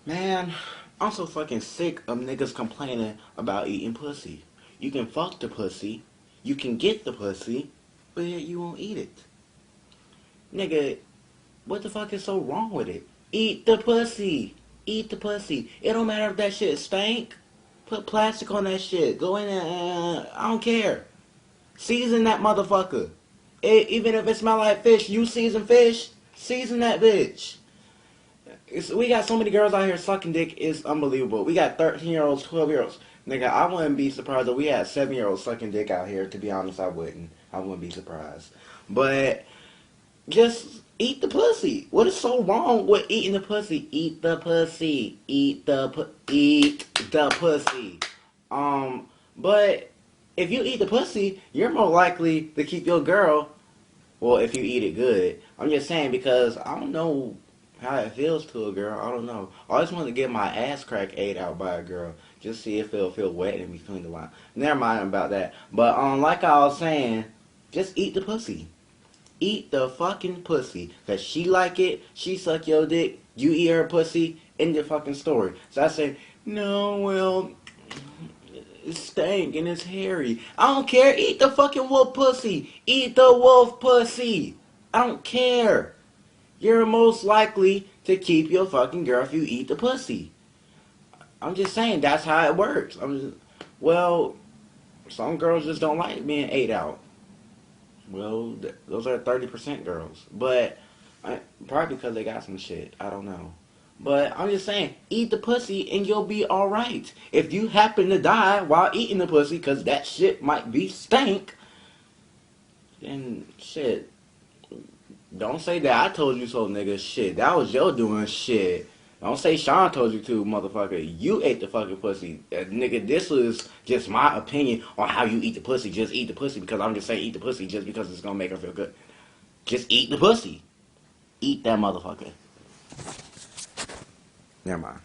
Man, I'm so fucking sick of niggas complaining about eating pussy. You can fuck the pussy, you can get the pussy, but yet you won't eat it. Nigga, what the fuck is so wrong with it? Eat the pussy. Eat the pussy. It don't matter if that shit stank. Put plastic on that shit. Go in there. I don't care. Season that motherfucker. Even if it smell like fish, you season fish. Season that bitch. We got so many girls out here sucking dick. It's unbelievable. We got 13-year-olds, 12-year-olds. Nigga, I wouldn't be surprised if we had 7-year-olds sucking dick out here. To be honest, I wouldn't. I wouldn't be surprised. But just eat the pussy. What is so wrong with eating the pussy? Eat the pussy. Eat the pussy. But if you eat the pussy, you're more likely to keep your girl. Well, if you eat it good. I'm just saying because I don't know how it feels to a girl. I don't know. I always want to get my ass crack ate out by a girl. Just see if it'll feel wet in between the line. Never mind about that. But like I was saying, just eat the pussy. Eat the fucking pussy. Cause she like it, she suck your dick, you eat her pussy, end the fucking story. So I say, no, well, it stank and it's hairy. I don't care, eat the fucking wolf pussy. Eat the wolf pussy. I don't care. You're most likely to keep your fucking girl if you eat the pussy. I'm just saying, that's how it works. Well, some girls just don't like being ate out. Well, those are 30% girls. But probably because they got some shit. I don't know. But I'm just saying, eat the pussy and you'll be alright. If you happen to die while eating the pussy, because that shit might be stank, then shit. Don't say that I told you so, nigga. Shit, that was your doing shit. Don't say Sean told you to, motherfucker. You ate the fucking pussy. Nigga, this was just my opinion on how you eat the pussy. Just eat the pussy because I'm just saying eat the pussy just because it's going to make her feel good. Just eat the pussy. Eat that motherfucker. Never mind.